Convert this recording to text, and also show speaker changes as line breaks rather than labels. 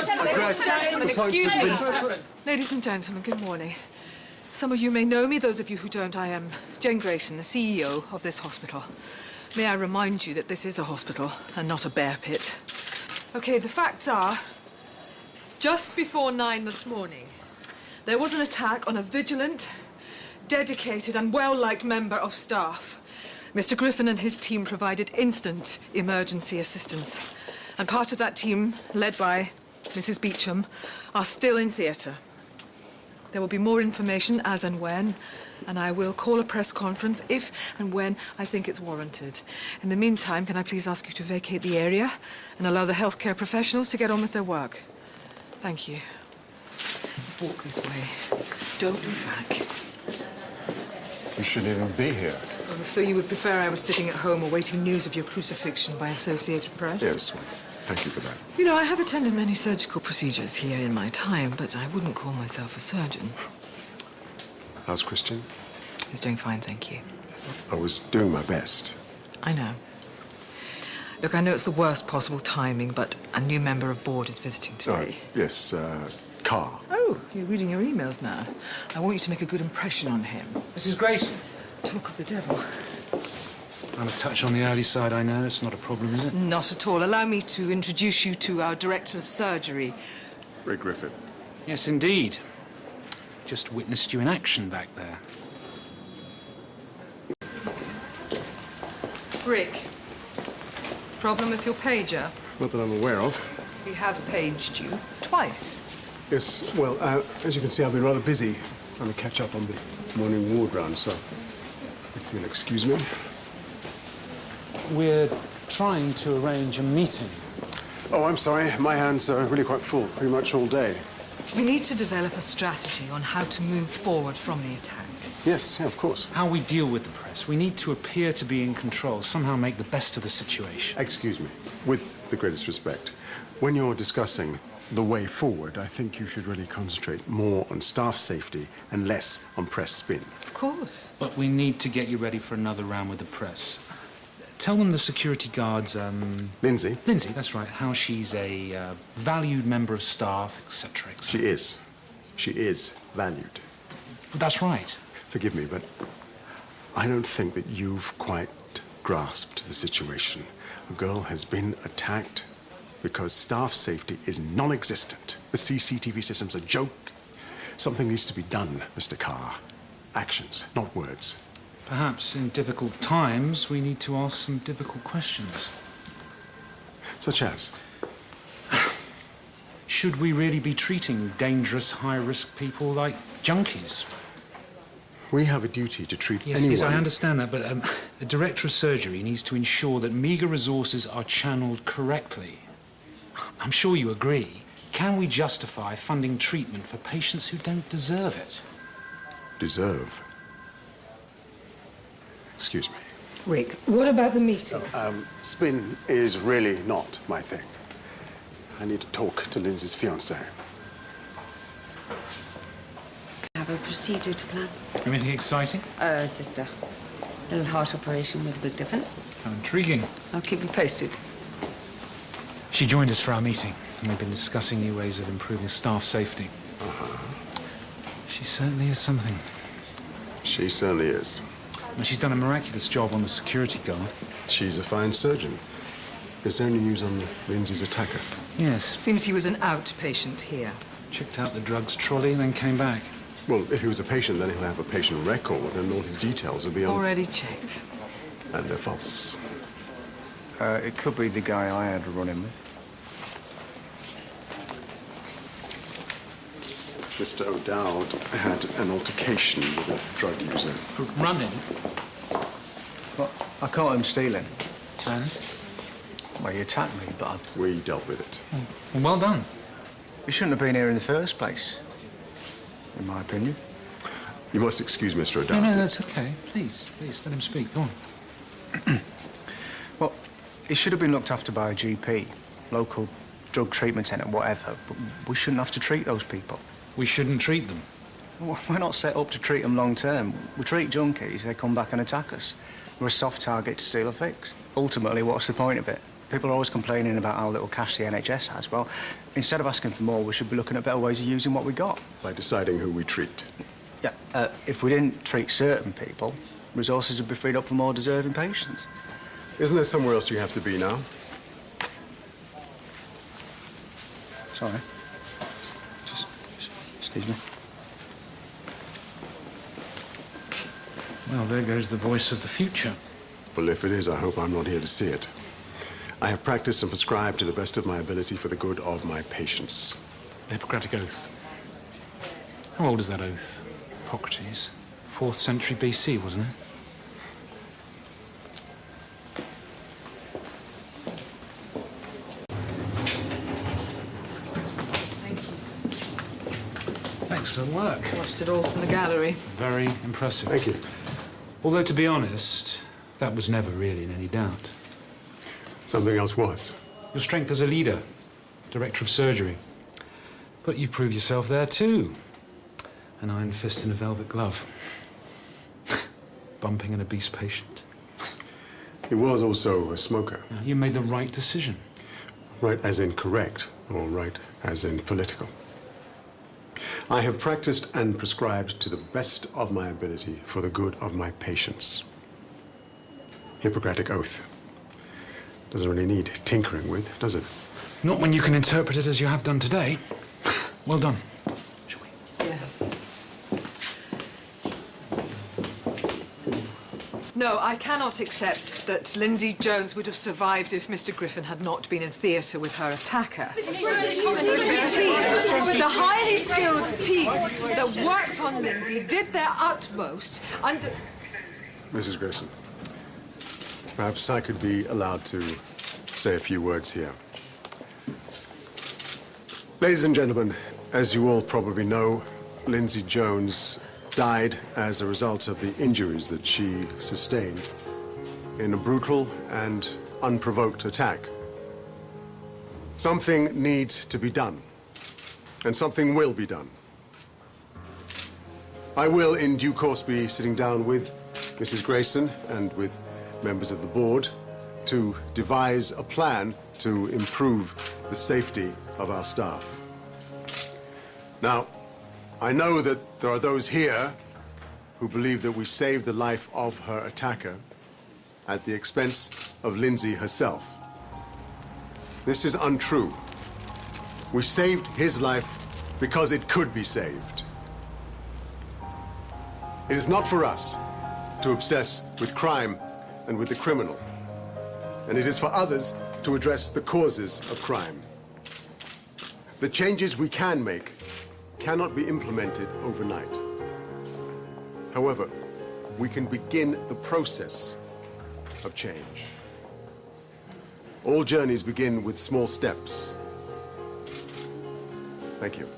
Gentlemen, excuse me. Ladies and gentlemen, good morning. Some of you may know me, those of you who don't, I am Jayne Grayson, the CEO of this hospital. May I remind you that this is a hospital and not a bear pit. Okay, the facts are, just before 9 this morning, there was an attack on a vigilant, dedicated and well-liked member of staff. Mr. Griffin and his team provided instant emergency assistance. And part of that team, led by Mrs. Beecham, are still in theatre. There will be more information as and when, and I will call a press conference if and when I think it's warranted. In the meantime, can I please ask you to vacate the area and allow the healthcare professionals to get on with their work? Thank you. Let's walk this way. Don't look back.
You shouldn't even be here.
Oh, so you would prefer I was sitting at home awaiting news of your crucifixion by Associated Press?
Yes, thank you for that.
You know, I have attended many surgical procedures here in my time, but I wouldn't call myself a surgeon.
How's Christian?
He's doing fine, thank you.
I was doing my best.
I know. Look, I know it's the worst possible timing, but a new member of board is visiting today.
Yes, Carr.
Oh, you're reading your emails now. I want you to make a good impression on him.
Mrs. Grayson.
Talk of the devil.
I'm a touch on the early side, I know. It's not a problem, is it?
Not at all. Allow me to introduce you to our director of surgery.
Rick Griffin.
Yes, indeed. Just witnessed you in action back there.
Rick, problem with your pager?
Not that I'm aware of.
We have paged you twice.
Yes, well, as you can see, I've been rather busy trying to catch up on the morning ward round, so if you'll excuse me.
We're trying to arrange a meeting.
Oh, I'm sorry. My hands are really quite full, pretty much all day.
We need to develop a strategy on how to move forward from the attack.
Yes, yeah, of course.
How we deal with the press. We need to appear to be in control, somehow make the best of the situation.
Excuse me, with the greatest respect. When you're discussing the way forward, I think you should really concentrate more on staff safety and less on press spin.
Of course.
But we need to get you ready for another round with the press. Tell them the security guards,
Lindsay?
Lindsay, that's right, how she's a valued member of staff, etc., etc.
She is. She is valued.
That's right.
Forgive me, but I don't think that you've quite grasped the situation. A girl has been attacked because staff safety is non-existent. The CCTV system's a joke. Something needs to be done, Mr. Carr. Actions, not words.
Perhaps in difficult times, we need to ask some difficult questions.
Such as?
Should we really be treating dangerous, high-risk people like junkies?
We have a duty to treat
Yes,
anyone...
yes, I understand that, but a director of surgery needs to ensure that meagre resources are channeled correctly. I'm sure you agree. Can we justify funding treatment for patients who don't deserve it?
Deserve? Excuse me.
Rick, what about the meeting?
Spin is really not my thing. I need to talk to Lindsay's fiancé.
Have a procedure to plan.
Anything exciting?
Just a little heart operation with a big difference.
How intriguing.
I'll keep you posted.
She joined us for our meeting, and we've been discussing new ways of improving staff safety. She certainly is something.
She certainly is.
And she's done a miraculous job on the security guard.
She's a fine surgeon. Is there any news on Lindsay's attacker?
Yes.
Seems he was an outpatient here.
Checked out the drugs trolley and then came back.
Well, if he was a patient, then he'll have a patient record, and all his details will be on...
Already checked.
And they're false.
It could be the guy I had a run-in with.
Mr. O'Dowd had an altercation with a drug user.
Running?
Well, I caught him stealing.
And?
Well, he attacked me, but
We dealt with it.
Well done.
he shouldn't have been here in the first place, in my opinion.
You must excuse Mr. O'Dowd.
No, that's okay. Please, let him speak. Go on.
Well, he should have been looked after by a GP, local drug treatment centre, whatever, but we shouldn't have to treat those people.
We shouldn't treat them.
We're not set up to treat them long term. We treat junkies, they come back and attack us. We're a soft target to steal a fix. Ultimately, what's the point of it? People are always complaining about how little cash the NHS has. Well, instead of asking for more, we should be looking at better ways of using what we got.
By deciding who we treat.
Yeah, if we didn't treat certain people, resources would be freed up for more deserving patients.
Isn't there somewhere else you have to be now?
Sorry. Just excuse me.
Well, there goes the voice of the future.
Well, if it is, I hope I'm not here to see it. I have practiced and prescribed to the best of my ability for the good of my patients.
The Hippocratic Oath. How old is that oath? Hippocrates. 4th century BC, wasn't it? Excellent work.
Watched it all from the gallery.
Very impressive.
Thank you.
Although, to be honest, that was never really in any doubt.
Something else was.
Your strength as a leader, director of surgery. But you've proved yourself there too. An iron fist in a velvet glove. Bumping an obese patient.
He was also a smoker.
Now, you made the right decision.
Right as in correct, or right as in political. I have practiced and prescribed to the best of my ability for the good of my patients. Hippocratic Oath. Doesn't really need tinkering with, does it?
Not when you can interpret it as you have done today. Well done. Shall we?
Yes. No, I cannot accept that Lindsay Jones would have survived if Mr. Griffin had not been in theatre with her attacker. The highly skilled team that worked on Lindsay did their utmost under...
Mrs. Grayson, perhaps I could be allowed to say a few words here. Ladies and gentlemen, as you all probably know, Lindsay Jones died as a result of the injuries that she sustained in a brutal and unprovoked attack. Something needs to be done, and something will be done. I will, in due course, be sitting down with Mrs. Grayson and with members of the board to devise a plan to improve the safety of our staff. Now, I know that there are those here who believe that we saved the life of her attacker at the expense of Lindsay herself. This is untrue. We saved his life because it could be saved. It is not for us to obsess with crime and with the criminal. And it is for others to address the causes of crime. The changes we can make cannot be implemented overnight. However, we can begin the process of change. All journeys begin with small steps. Thank you.